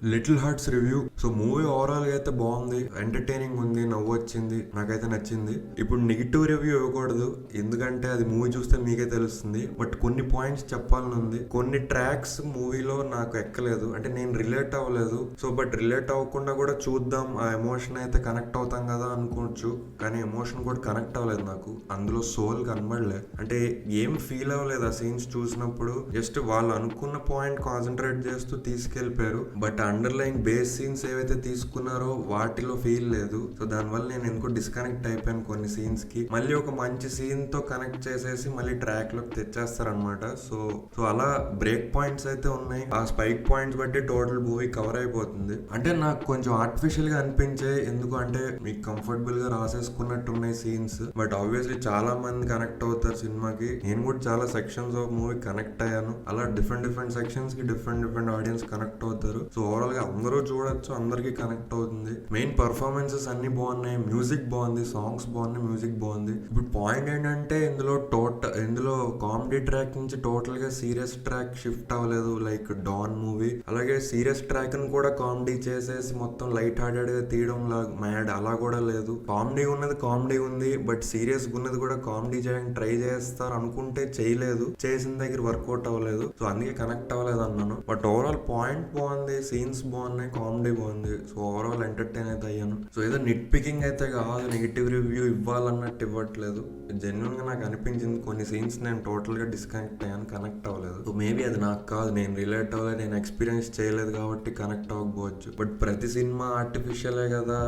Little hearts review. So movie overall గా అయితే బాగుంది, ఎంటర్టైనింగ్ ఉంది, నవ్వు వచ్చింది, నాకైతే నచ్చింది. ఇప్పుడు నెగిటివ్ రివ్యూ ఇవ్వకూడదు, ఎందుకంటే అది మూవీ చూస్తే మీకే తెలుస్తుంది. బట్ కొన్ని పాయింట్స్ చెప్పాలని ఉంది. కొన్ని ట్రాక్స్ మూవీలో నాకు ఎక్కలేదు, అంటే నేను రిలేట్ అవ్వలేదు. సో బట్ రిలేట్ అవ్వకుండా కూడా చూద్దాం, ఆ ఎమోషన్ అయితే కనెక్ట్ అవుతాం కదా అనుకోవచ్చు, కానీ ఎమోషన్ కూడా కనెక్ట్ అవ్వలేదు నాకు. అందులో సోల్ కనబడలే, అంటే ఏం ఫీల్ అవ్వలేదు ఆ సీన్స్ చూసినప్పుడు. జస్ట్ వాళ్ళు అనుకున్న పాయింట్ కాన్సన్ట్రేట్ చేస్తూ తీసుకెళ్లిపోయారు, బట్ అండర్లైన్ బేస్ సీన్స్ ఏవైతే తీసుకున్నారో వాటిలో ఫీల్ లేదు. సో దానివల్ల నేను ఎందుకో డిస్కనెక్ట్ అయిపోయాను కొన్ని సీన్స్ కి. మళ్ళీ ఒక మంచి సీన్ తో కనెక్ట్ చేసేసి మళ్ళీ ట్రాక్ లోకి తెచ్చేస్తారనమాట. సో సో అలా బ్రేక్ పాయింట్స్ అయితే ఉన్నాయి, ఆ స్పైక్ పాయింట్స్ బట్టి టోటల్ మూవీ కవర్ అయిపోతుంది. అంటే నాకు కొంచెం ఆర్టిఫిషియల్ గా అనిపించే, ఎందుకు అంటే మీకు కంఫర్టబుల్ గా రాసేసుకున్నట్టు ఉన్నాయి సీన్స్, బట్ ఆబ్వియస్లీ చాలా మంది కనెక్ట్ అవుతారు సినిమాకి. నేను కూడా చాలా సెక్షన్స్ ఆఫ్ మూవీ కనెక్ట్ అయ్యాను. అలా డిఫరెంట్ సెక్షన్స్ కి డిఫరెంట్ ఆడియన్స్ కనెక్ట్ అవుతారు. సో ఓవరాల్ గా అందరూ చూడొచ్చు, అందరికి కనెక్ట్ అవుతుంది. మెయిన్ పర్ఫార్మెన్సెస్ అన్ని బాగున్నాయి, మ్యూజిక్ బాగుంది, సాంగ్స్ బాగున్నాయి, మ్యూజిక్ బాగుంది. ఇప్పుడు పాయింట్ ఏంటంటే ఇందులో కామెడీ ట్రాక్ నుంచి టోటల్ గా సీరియస్ ట్రాక్ షిఫ్ట్ అవ్వలేదు, లైక్ డాన్ మూవీ. అలాగే సీరియస్ ట్రాక్ ని కూడా కామెడీ చేసేసి మొత్తం లైట్ హార్టెడ్ గా తీయడం మ్యాడ్ అలా కూడా లేదు. కామెడీ ఉన్నది కామెడీ ఉంది, బట్ సీరియస్ ఉన్నది కూడా కామెడీ చేయడానికి ట్రై చేస్తారు అనుకుంటే చేయలేదు, చేసిన దగ్గర వర్కౌట్ అవ్వలేదు. సో అందుకే కనెక్ట్ అవ్వలేదు అన్నాను. బట్ ఓవరాల్ పాయింట్ బాగుంది, సీన్స్ బాగున్నాయి, కామెడీ బాగుంది. సో ఓవరాల్ ఎంటర్టైన్ అయితే అయ్యాను. సో ఏదో నిట్ పికింగ్ అయితే కాదు, నెగిటివ్ రివ్యూ ఇవ్వాలన్నట్టు ఇవ్వట్లేదు. జెన్యున్ గా నాకు అనిపించింది కొన్ని సీన్స్ నేను టోటల్ గా డిస్కనెక్ట్ అయ్యాను, కనెక్ట్ అవ్వలేదు. సో మేబీ అది నాకు కాదు, నేను రిలేట్ అవ్వలేదు, నేను ఎక్స్పీరియన్స్ చేయలేదు కాబట్టి కనెక్ట్ అవ్వకపోవచ్చు. బట్ ప్రతి సినిమా ఆర్టిఫిషియలే కదా,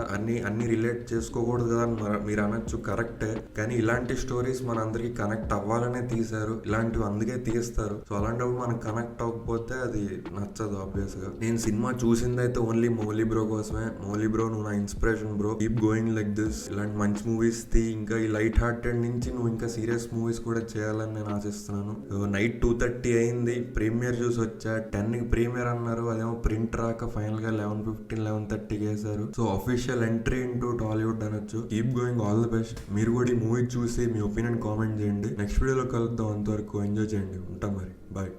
అన్ని రిలేట్ చేసుకోకూడదు కదా అని మీరు అనొచ్చు, కరెక్టే. కానీ ఇలాంటి స్టోరీస్ మన అందరికి కనెక్ట్ అవ్వాలనే తీశారు, ఇలాంటివి అందుకే తీస్తారు. సో అలాంటప్పుడు మనకు కనెక్ట్ అవ్వకపోతే అది నచ్చదు ఆబ్వియస్ గా. నేను సినిమా చూసింది అయితే ఓన్లీ మౌలి బ్రో కోసమే. మౌలి బ్రో, నువ్వు నా inspiration bro, keep going like this. ఇలాంటి మంచి మూవీస్ తీ, ఇంకా ఈ లైట్ హార్టెడ్ నుంచి నువ్వు ఇంకా సీరియస్ మూవీస్ కూడా చేయాలని నేను ఆశిస్తున్నాను. నైట్ 2:30 అయింది, ప్రీమియర్ చూసి వచ్చా. 10కి ప్రీమియర్ అన్నారు, అదేమో ప్రింట్ రాక ఫైనల్ గా 11:15 11:30 వేశారు. So official entry into Tollywood అనొచ్చు. Keep going, all the best. మీరు కూడా ఈ మూవీ చూసి మీ ఒపీనియన్ కామెంట్ చేయండి. నెక్స్ట్ వీడియోలో కలుద్దాం, అంతవరకు ఎంజాయ్ చేయండి. ఉంటాం మరి, బాయ్.